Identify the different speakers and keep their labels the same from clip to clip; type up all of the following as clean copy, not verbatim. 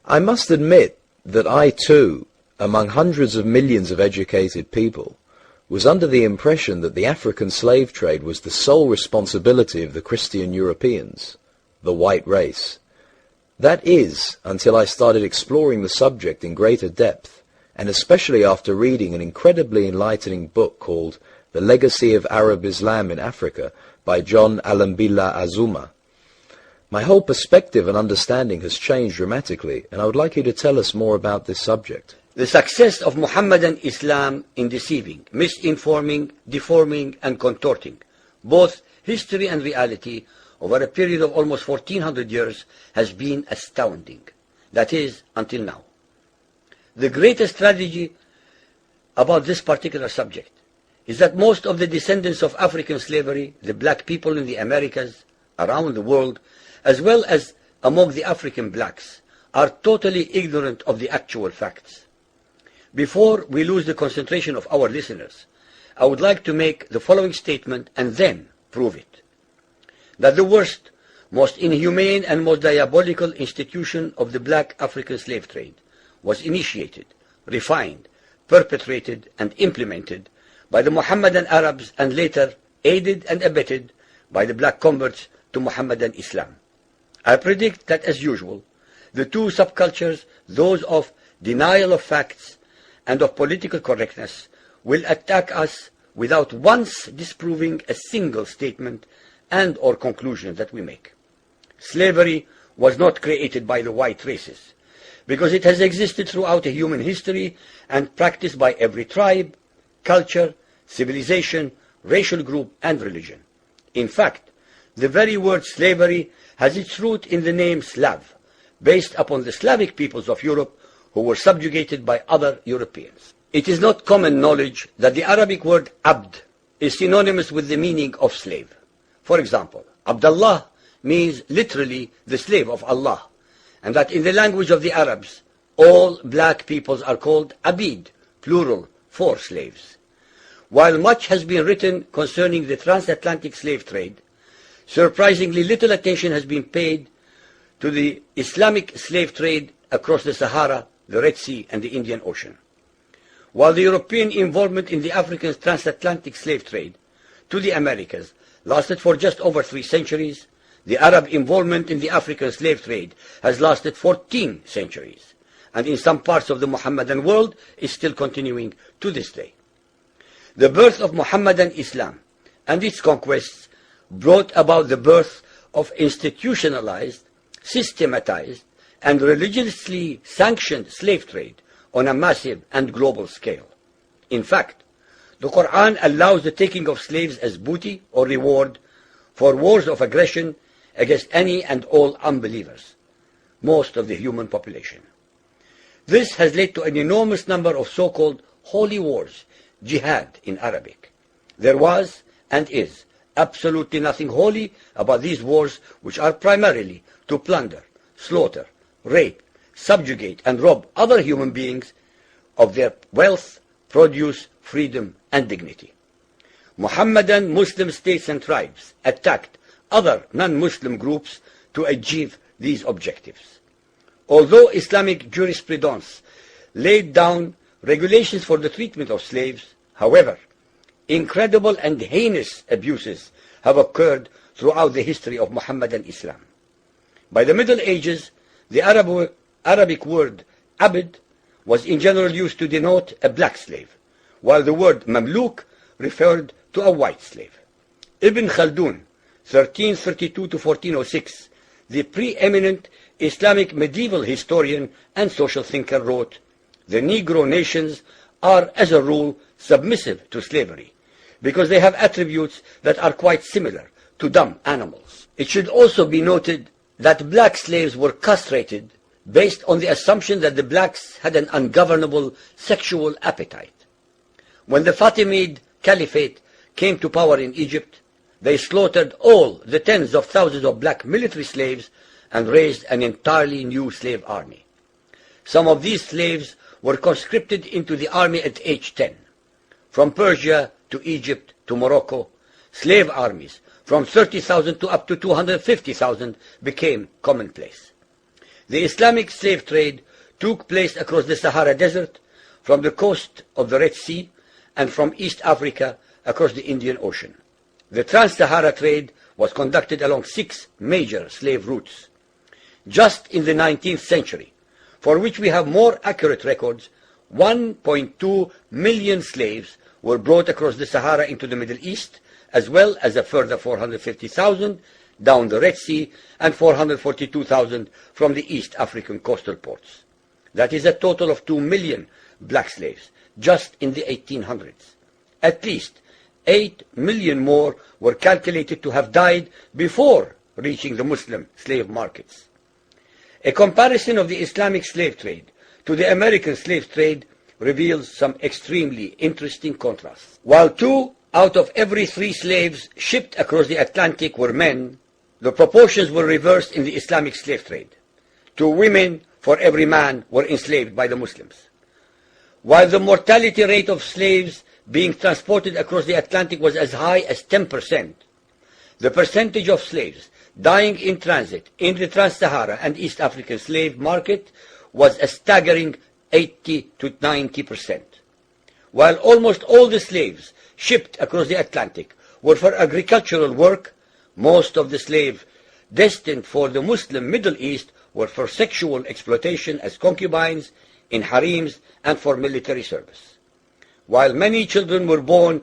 Speaker 1: I must admit that I too, among hundreds of millions of educated people, was under the impression that the African slave trade was the sole responsibility of the Christian Europeans, the white race. That is, until I started exploring the subject in greater depth, and especially after reading an incredibly enlightening book called The Legacy of Arab Islam in Africa by John Alambila Azuma. My whole perspective and understanding has changed dramatically, and I would like you to tell us more about this subject.
Speaker 2: The success of Muhammadan Islam in deceiving, misinforming, deforming, and contorting both history and reality over a period of almost 1400 years has been astounding. That is, until now. The greatest tragedy about this particular subject is that most of the descendants of African slavery, the black people in the Americas, around the world, as well as among the African blacks, are totally ignorant of the actual facts. Before we lose the concentration of our listeners, I would like to make the following statement and then prove it. That the worst, most inhumane and most diabolical institution of the black African slave trade was initiated, refined, perpetrated, and implemented by the Mohammedan Arabs and later aided and abetted by the black converts to Mohammedan Islam. I predict that, as usual, the two subcultures, those of denial of facts and of political correctness, will attack us without once disproving a single statement and or conclusion that we make. Slavery was not created by the white races, because it has existed throughout human history and practiced by every tribe, culture, civilization, racial group, and religion. In fact, the very word slavery has its root in the name Slav, based upon the Slavic peoples of Europe who were subjugated by other Europeans. It is not common knowledge that the Arabic word abd is synonymous with the meaning of slave. For example, Abdullah means literally the slave of Allah, and that in the language of the Arabs, all black peoples are called abid, plural, for slaves. While much has been written concerning the transatlantic slave trade, surprisingly little attention has been paid to the Islamic slave trade across the Sahara, the Red Sea, and the Indian Ocean. While the European involvement in the African transatlantic slave trade to the Americas lasted for just over 3 centuries, the Arab involvement in the African slave trade has lasted 14 centuries, and in some parts of the Mohammedan world is still continuing to this day. The birth of Mohammedan Islam and its conquests brought about the birth of institutionalized, systematized, and religiously sanctioned slave trade on a massive and global scale. In fact, the Quran allows the taking of slaves as booty or reward for wars of aggression against any and all unbelievers, most of the human population. This has led to an enormous number of so-called holy wars, jihad in Arabic. There was and is absolutely nothing holy about these wars, which are primarily to plunder, slaughter, rape, subjugate, and rob other human beings of their wealth, produce, freedom, and dignity. Mohammedan Muslim states and tribes attacked other non-Muslim groups to achieve these objectives. Although Islamic jurisprudence laid down regulations for the treatment of slaves, however, incredible and heinous abuses have occurred throughout the history of Mohammedan Islam. By the Middle Ages, the Arabic word abd was in general used to denote a black slave, while the word mamluk referred to a white slave. Ibn Khaldun, 1332 to 1406, the preeminent Islamic medieval historian and social thinker, wrote, "The Negro nations are, as a rule, submissive to slavery, because they have attributes that are quite similar to dumb animals." It should also be noted that black slaves were castrated based on the assumption that the blacks had an ungovernable sexual appetite. When the Fatimid Caliphate came to power in Egypt, they slaughtered all the tens of thousands of black military slaves and raised an entirely new slave army. Some of these slaves were conscripted into the army at age 10. From Persia to Egypt to Morocco, slave armies from 30,000 to up to 250,000 became commonplace. The Islamic slave trade took place across the Sahara Desert, from the coast of the Red Sea, and from East Africa across the Indian Ocean. The Trans-Sahara trade was conducted along 6 major slave routes. Just in the 19th century, for which we have more accurate records, 1.2 million slaves were brought across the Sahara into the Middle East, as well as a further 450,000 down the Red Sea and 442,000 from the East African coastal ports. That is a total of 2 million black slaves just in the 1800s. At least 8 million more were calculated to have died before reaching the Muslim slave markets. A comparison of the Islamic slave trade to the American slave trade reveals some extremely interesting contrasts. While 2 out of every 3 slaves shipped across the Atlantic were men, the proportions were reversed in the Islamic slave trade. 2 women for every man were enslaved by the Muslims. While the mortality rate of slaves being transported across the Atlantic was as high as 10%, the percentage of slaves dying in transit in the Trans-Sahara and East African slave market was a staggering 80 to 90%. While almost all the slaves shipped across the Atlantic were for agricultural work, most of the slaves destined for the Muslim Middle East were for sexual exploitation as concubines, in harems, and for military service. While many children were born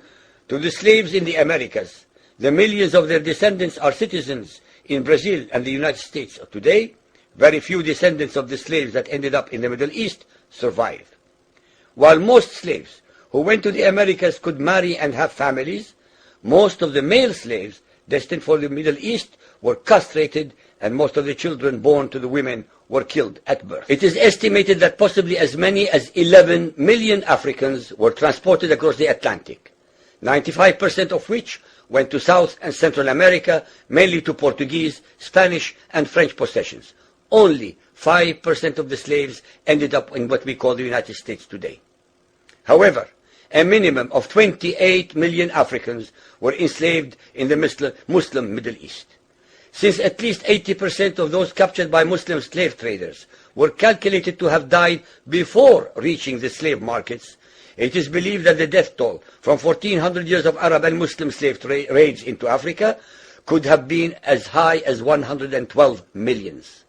Speaker 2: to the slaves in the Americas, the millions of their descendants are citizens in Brazil and the United States today. Very few descendants of the slaves that ended up in the Middle East survive. While most slaves who went to the Americas could marry and have families, most of the male slaves destined for the Middle East were castrated, and most of the children born to the women were killed at birth. It is estimated that possibly as many as 11 million Africans were transported across the Atlantic, 95% of which went to South and Central America, mainly to Portuguese, Spanish, and French possessions. Only 5% of the slaves ended up in what we call the United States today. However, a minimum of 28 million Africans were enslaved in the Muslim Middle East. Since at least 80% of those captured by Muslim slave traders were calculated to have died before reaching the slave markets, it is believed that the death toll from 1400 years of Arab and Muslim slave raids into Africa could have been as high as 112 millions.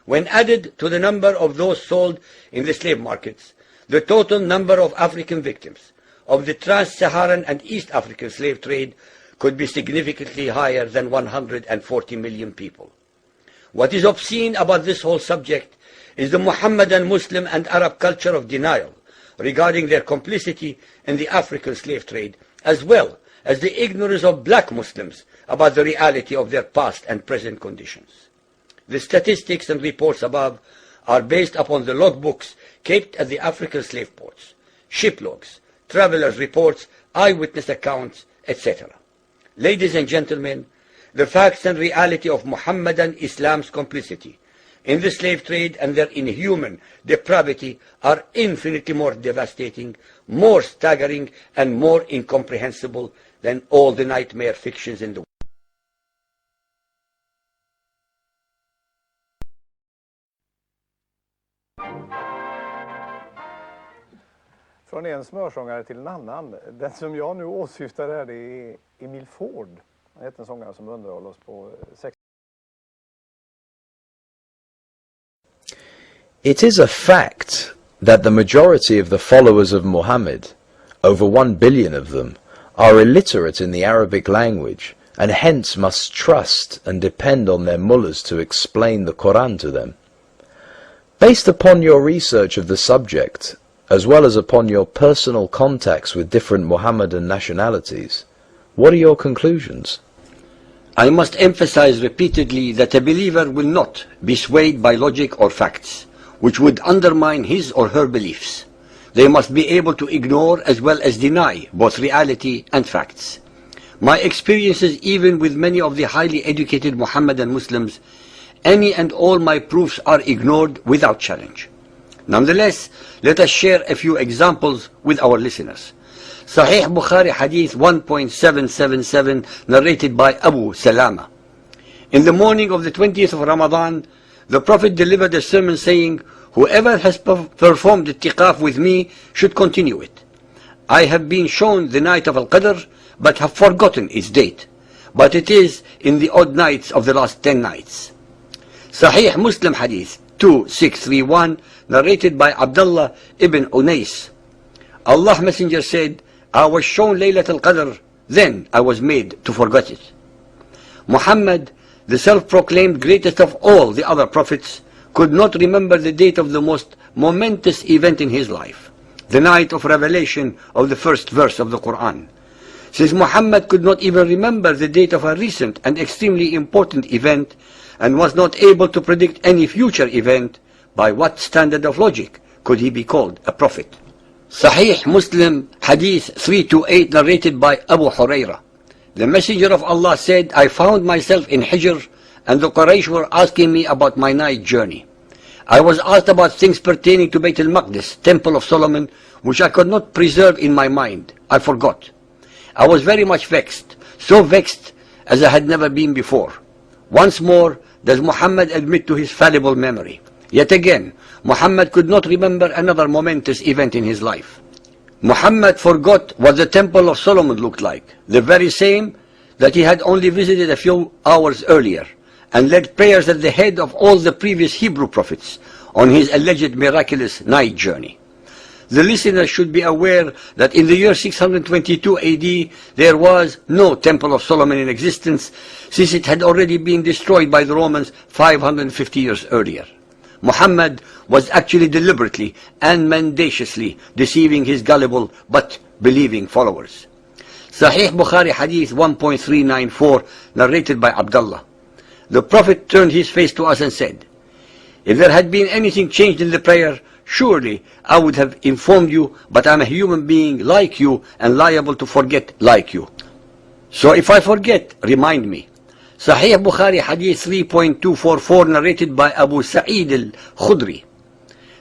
Speaker 2: When added to the number of those sold in the slave markets, the total number of African victims of the Trans-Saharan and East African slave trade could be significantly higher than 140 million people. What is obscene about this whole subject is the Muhammadan Muslim and Arab culture of denial regarding their complicity in the African slave trade, as well as the ignorance of black Muslims about the reality of their past and present conditions. The statistics and reports above are based upon the logbooks kept at the African slave ports, ship logs, travelers' reports, eyewitness accounts, etc. Ladies and gentlemen, the facts and reality of Muhammadan Islam's complicity in the slave trade and their inhuman depravity are infinitely more devastating, more staggering, and more incomprehensible than all the nightmare fictions in the world.
Speaker 3: Från en smörsångare till en annan. Den som jag nu åsyftar här är Emil Ford. Han heter en sångare som underhåller oss på 60.
Speaker 1: It is a fact that the majority of the followers of Muhammad, over 1 billion of them, are illiterate in the Arabic language and hence must trust and depend on their mullahs to explain the Quran to them. Based upon your research of the subject, as well as upon your personal contacts with different Muhammadan nationalities, what are your conclusions?
Speaker 2: I must emphasize repeatedly that a believer will not be swayed by logic or facts, which would undermine his or her beliefs. They must be able to ignore as well as deny both reality and facts. My experiences, even with many of the highly educated Muhammadan Muslims, any and all my proofs are ignored without challenge. Nonetheless, let us share a few examples with our listeners. Sahih Bukhari Hadith 1.777 narrated by Abu Salama. In the morning of the 20th of Ramadan, the Prophet delivered a sermon saying, whoever has performed i'tikaf with me should continue it. I have been shown the night of Al-Qadr, but have forgotten its date. But it is in the odd nights of the last 10 nights. Sahih Muslim Hadith 2631, narrated by Abdullah ibn Unais. Allah Messenger said, I was shown Laylat al-Qadr, then I was made to forget it. Muhammad, the self-proclaimed greatest of all the other prophets, could not remember the date of the most momentous event in his life, the night of revelation of the first verse of the Quran. Since Muhammad could not even remember the date of a recent and extremely important event, and was not able to predict any future event, by what standard of logic could he be called a prophet? Sahih Muslim Hadith 328, narrated by Abu Hurairah. The Messenger of Allah said, I found myself in Hijr, and the Quraysh were asking me about my night journey. I was asked about things pertaining to Bayt al-Maqdis, Temple of Solomon, which I could not preserve in my mind. I forgot. I was very much vexed, so vexed as I had never been before. Once more does Muhammad admit to his fallible memory. Yet again, Muhammad could not remember another momentous event in his life. Muhammad forgot what the Temple of Solomon looked like, the very same that he had only visited a few hours earlier, and led prayers at the head of all the previous Hebrew prophets on his alleged miraculous night journey. The listeners should be aware that in the year 622 AD, there was no Temple of Solomon in existence, since it had already been destroyed by the Romans 550 years earlier. Muhammad was actually deliberately and mendaciously deceiving his gullible but believing followers. Sahih Bukhari Hadith 1.394, narrated by Abdullah. The Prophet turned his face to us and said, if there had been anything changed in the prayer, surely I would have informed you, but I'm a human being like you and liable to forget like you. So if I forget, remind me. Sahih Bukhari Hadith 3.244, narrated by Abu Sa'id al-Khudri.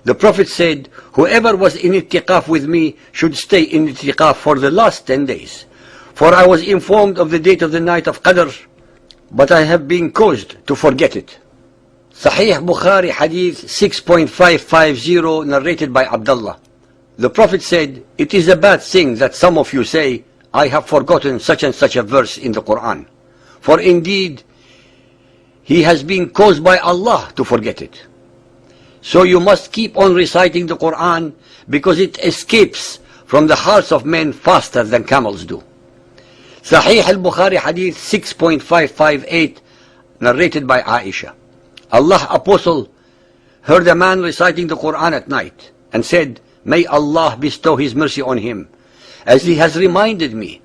Speaker 2: The Prophet said, whoever was in i'tikaf with me should stay in i'tikaf for the last 10 days. For I was informed of the date of the night of Qadr, but I have been caused to forget it. Sahih Bukhari Hadith 6.550, narrated by Abdullah. The Prophet said, it is a bad thing that some of you say, I have forgotten such and such a verse in the Quran. For indeed, he has been caused by Allah to forget it. So you must keep on reciting the Quran, because it escapes from the hearts of men faster than camels do. Sahih al-Bukhari Hadith 6.558, narrated by Aisha. Allah's Apostle heard a man reciting the Quran at night and said, may Allah bestow His mercy on him, as he has reminded me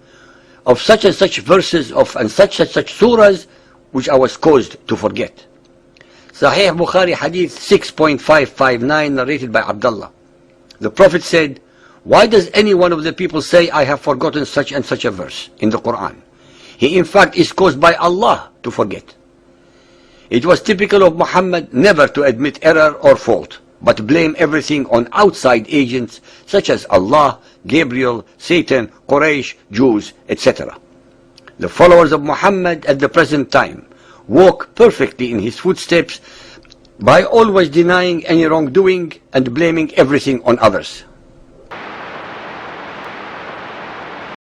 Speaker 2: of such and such verses of and such surahs which I was caused to forget. Sahih Bukhari Hadith 6.559, narrated by Abdullah. The Prophet said, why does any one of the people say, I have forgotten such and such a verse in the Quran? He in fact is caused by Allah to forget. It was typical of Muhammad never to admit error or fault, but blame everything on outside agents such as Allah, Gabriel, Satan, Quraysh, Jews, etc. The followers of Muhammad at the present time walk perfectly in his footsteps by always denying any wrongdoing and blaming everything on others.